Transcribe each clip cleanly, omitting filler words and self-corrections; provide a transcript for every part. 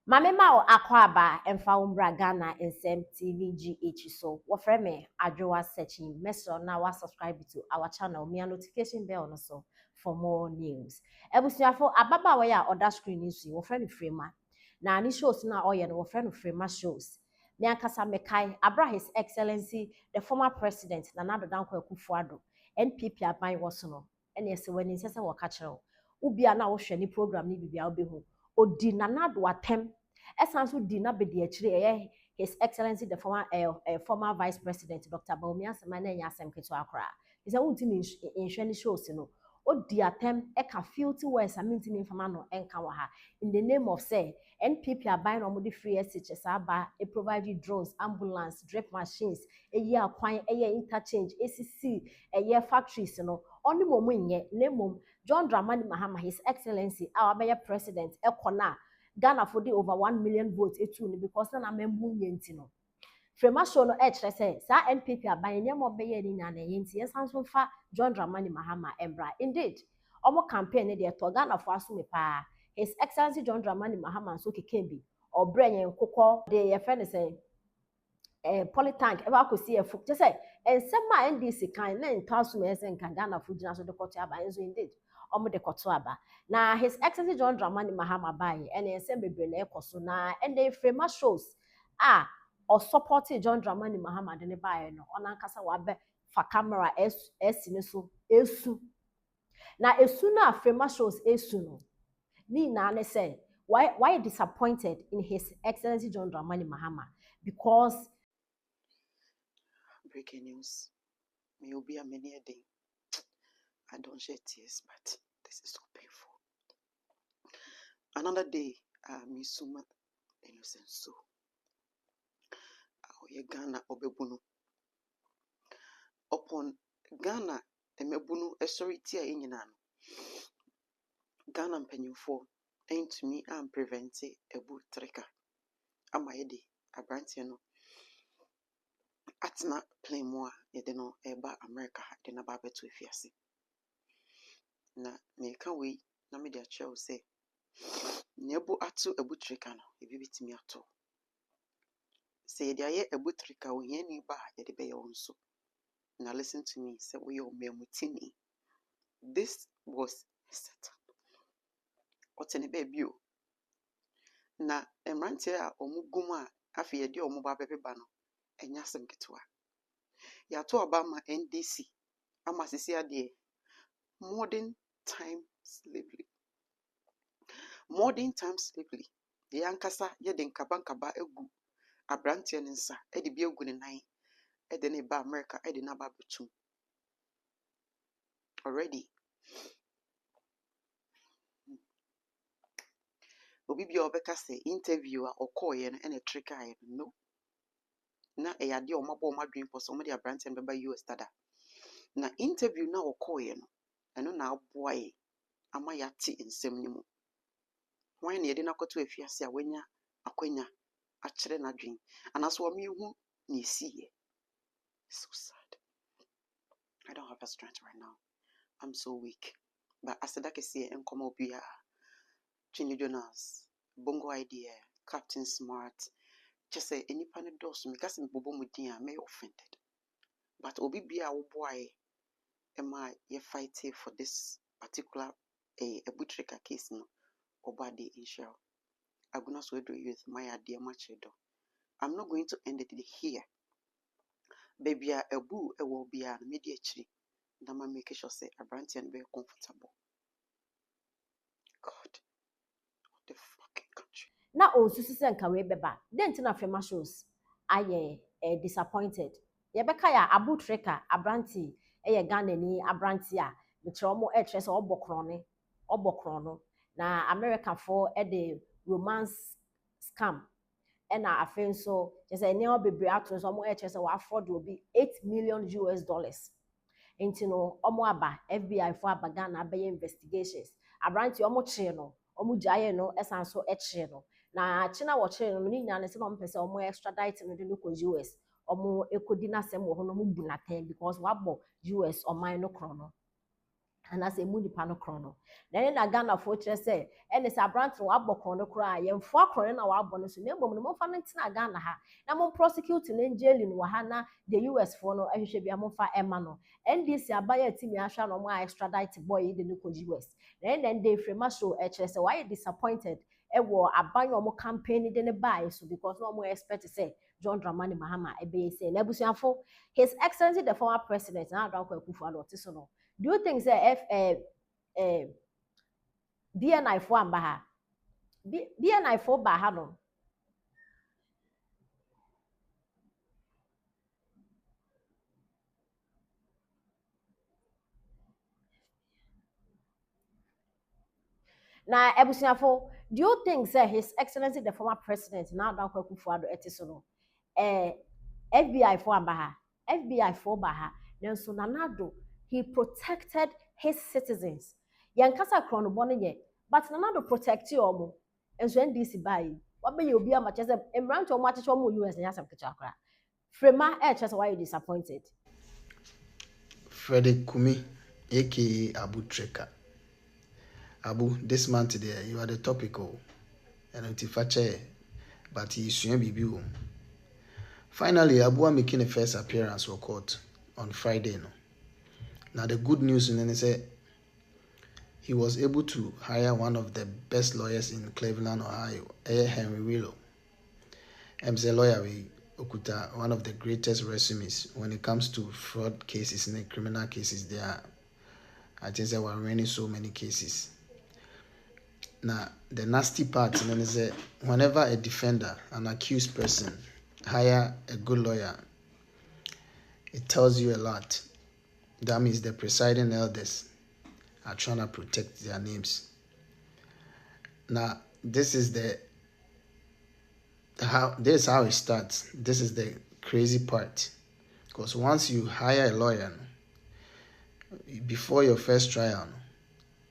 Mame ma o akwaba emfa umbra Ghana nsem TVGH so wo frame adwowa searching meso na wa subscribe to our channel me notification bell no so for more news. Ebusuafo ababa we ya other screen nsu wo frame Frema na ani shows na oye no wo frame Frema shows. Me ankasa mekai abra his excellency the former president Nana Dankwa Akufo-Addo NPP aban wo so no ene ese wani sese wo ka kire ubi a na wo hwe ni program ni bibia obehu odi Nana do atem esanso di na bedi akire his excellency the former vice president Dr. Baumia Semana nya asem keto akra is a wuntimi nhwani shows no odi atem e ka filthy words amintimi mfama no enka wa ha in the name of say NPP aban no mo de free SHS aba e provide you drones ambulance drip machines eyi akwan eye interchange ACC eye factories no oni momu nye nemom John Dramani Mahama his excellency our president ekona Ghana for the over 1 million votes etu because na membu nyenti no Frema show no kire say sa NPP aban nye mo beye ni na yenti yesanso fa John Dramani Mahama embra indeed omo campaign de to Ghana for asome pa his excellency John Dramani Mahama so kekembi obrenye nkokọ de ye fe ne say polytank eba akosi e fuk say ensema NDC kan na ntaso me say nkan Ghana for gina so de koto aban so indeed omo de koto aba na his excellency John Dramani Mahama bai ene ensem bebre na ekoso na ende Frema shows or supporting John Dramani Mahama de ne bai no onankasa wa be fa camera esi ne so esu na esu na Frema shows esu no ni na ne say why disappointed in his excellency John Dramani Mahama because breaking news. May you be a many a day. I don't shed tears, but this is so painful. Another day, Misuma innocent so. Oye Ghana obebunu. Upon Ghana emebunu esoriti a enyinano. Ghana mpenyimfo ain't to me am prevente ebu Trica. Amayede abrantie no. Atna play more yede no eba America de na ba beto efiase. Na me kan we na me dia chew say nebu atu ebu Trica no ebi bitimi ato. Say dia ye ebu Trica wo yen ni ba yede be ye wonso. Now listen to me, say we o memutini. This was a setup. Otene baby o. Na emrante a omugum a afi ye de omuba bebeba no enya sem ketwa. Ya to Obama NDC ama sisi ade modern time slavery. Modern time slavery. Ye ankasa ye de nkaba egu abrante ne nsa e de bi egu ne nan e de ne ba America e de na ba betum. Already obi bia obeka say interview a okoye no ene Trica ye no na e yade o mabo madwen poso mo de abrante beba US tada na interview na okoye no eno na aboaye ama yate nsem ni mu wan na yede na koto afiase a wanya akwanya a kire na dwen anaso o mehu na esiye. So sad. I don't have a strength right now. I'm so weak. But aseda kese enkomo obia Chinny Jonas, Bongo Idea, Captain Smart, just say any panel doors me gas me bobo mudia may offended. But obi be our boy am I ye fighting for this particular a Trica case no or body in shell. I will not swear to you with my idea much do. I'm not going to end it here. Baby a boo a will be an immediate tree. Nama make sure say a branch and very comfortable. God. The fucking country. na osusu se nka we beba dent na Frema shows aye disappointed ye beka ya Abu Trica abranti ye Ghana ni abranti a metre omo etre se obokron no na America for de romance scam na afen so je se ne obebre ato so omo etre se wa fraud obi $8 million enti no omo aba FBI for aba Ghana be investigations abranti omo kire no omo jaye no esanso ekire no na china wo kire no ni nyane se no mpese omo extradite no de no ko US omo ekodi na sem wo no mo bu na ten because wabo US oman no kro no and as a moody panocrono. Then I Ghana for say, and it's a brand to Abocon cry, and 4 corona our bonus, no more fun in Ghana. Now, I'm prosecuting in jail in Wahana, the US for no, I should be a mofa emano. NDC, I buy a team, I shall no more extradite boy in the local US. Then they Frema show HS, why disappointed. Ewo aban omo campaign de ne buy so because no more expect to say John Dramani Mahama ebe say nebusuafo His Excellency the former president na Adolfo Akufo-Addo so no. Do you think say BNI for amba ha BNI for ba ha no na ebusuafo do you think say His Excellency the former president na Adolfo Akufo-Addo so no FBI for amba ha FBI for ba ha nanso Nanado he protected his citizens yankasa krono bone ye but Nanado protect you omo enso NDC buy what be obi ama chese emranto omo acheche omo US na yasam kecha akra Frema chese why you disappointed Frederick Kumi aka Abu Trica. Abu, this man today you are the topical and antifache but he soon be bibi. Finally, Abu making a first appearance for court on Friday. No? Now the good news is that he was able to hire one of the best lawyers in Cleveland, Ohio, Henry Willow. MC lawyer Okuta, one of the greatest resumes when it comes to fraud cases and criminal cases. There are, I think there were running so many cases. Now the nasty part is that whenever a defender, an accused person, hire a good lawyer, it tells you a lot. That means the presiding elders are trying to protect their names. Now, this is how it starts. This is the crazy part. Because once you hire a lawyer, before your first trial,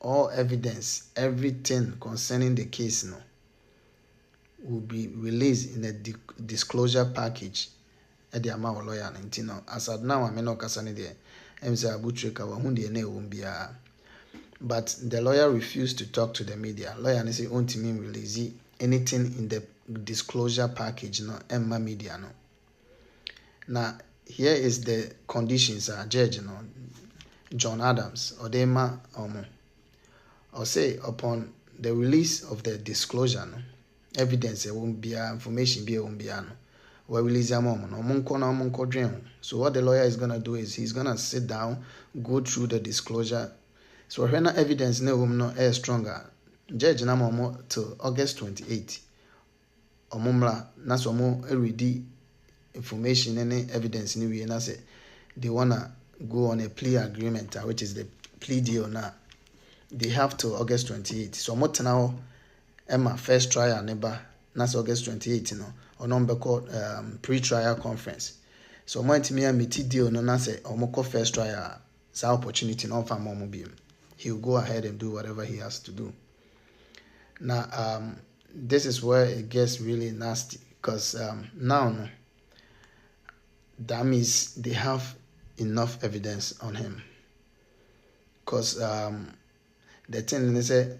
all evidence, everything concerning the case will be released in a disclosure package at the amount of lawyer. As at now, I'm not casani there. But the lawyer refused to talk to the media. Lawyer say won't mean release anything in the disclosure package no Emma media no. Now here is the conditions judge no John Adams or Dema or say upon the release of the disclosure no evidence won't be information be won't be no. We release your mom no. So what the lawyer is gonna do is he's gonna sit down, go through the disclosure. So when evidence no air stronger, judge na momo till August 28. Omumla na so mo ready information and evidence ni we na say they wanna go on a plea agreement which is the plea deal now. They have till August 28. So mo now Emma first trial neighbor that's August 28 no or number called pre-trial conference. So mo intimi meet deal no na say omoko first trial sa opportunity no fa mo bi. He'll go ahead and do whatever he has to do. Now, this is where it gets really nasty because now that means they have enough evidence on him. Because the thing is that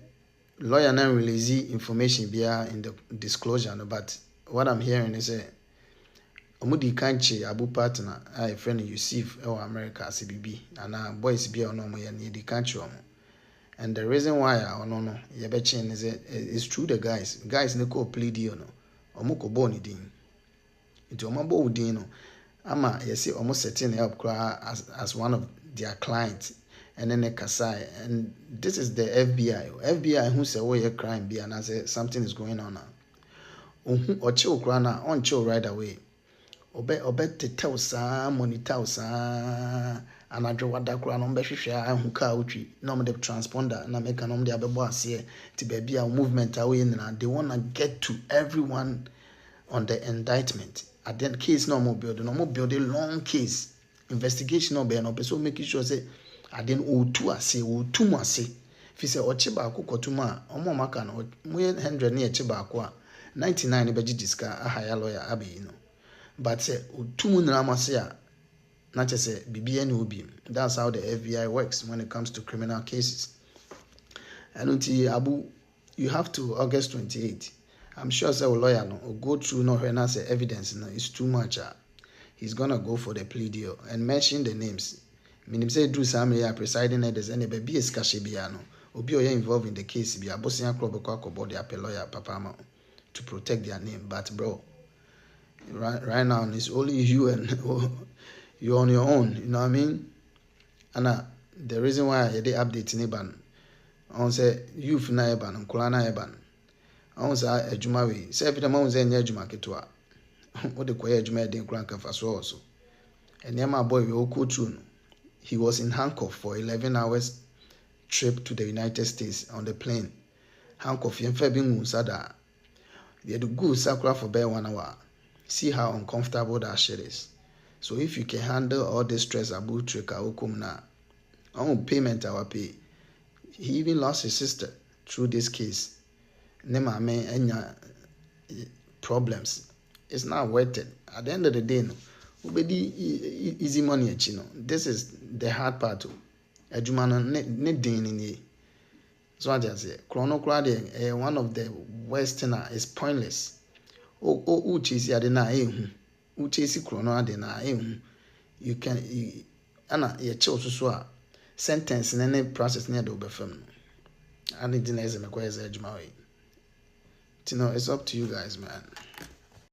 lawyer now release information via in the disclosure, but what I'm hearing is that Omudi Kanchi Abu partner, a friend Yusuf or America CBB, and boys be on the country. And the reason why I don't know, is it's true the guys ne ko plea deal no. Omo ko bo ni din. Nti omo bo din no. Ama yesi omo setting help as one of their clients and then kasai and this is the FBI. FBI who say oh crime be and I say something is going on now. Ochi okra na on chill right away. Obe te tell sa monitor sa anadwo wadakura no mbehwehwe ahu ka utwi no the transponder na make no de abebo ase ti baby a movement away na they want to get to everyone on the indictment at the case no more build a long case investigation no be no person make sure say at then otu mu ase fi say oche ba akokotum a omo maka no mu 100 na eche ba ako a 99 be gidiska a higher lawyer abe no but say otu mu na amase a not just say BB and OB. That's how the FBI works when it comes to criminal cases. And until Abu, you have to August 28. I'm sure say a lawyer no will go through no when I say evidence no it's too much. He's gonna go for the plea deal and mention the names. Meaning say do some presiding elders and be a skashibiano. Obi oye involved in the case be a bossing club body a lawyer papa to protect their name. But bro, right now it's only you and you're on your own. You know what I mean? And the reason why I did update in Iban, I say youth na Iban, Kulana Iban. I say ejuma we. Say every time I say ejuma ketua. What the quiet ejuma dey kranka for so also. And my boy we all go through. He was in handcuff for 11 hours trip to the United States on the plane. Handcuff yen fe bin sada. They had to go sakura for bare 1 hour. See how uncomfortable that shit is. So if you can handle all this stress about Trica Okumna, on payment I will pay. He even lost his sister through this case. Nema me enya problems. It's not worth it. At the end of the day, no, easy money, you know. This is the hard part. Ejumano ne din in. So I just say, chrono one of the worst thing is pointless. Chase ya de na chase chrono ade na you can ana ye chill so sentence in any process near the obefem. I need to know me it's up to you guys, man.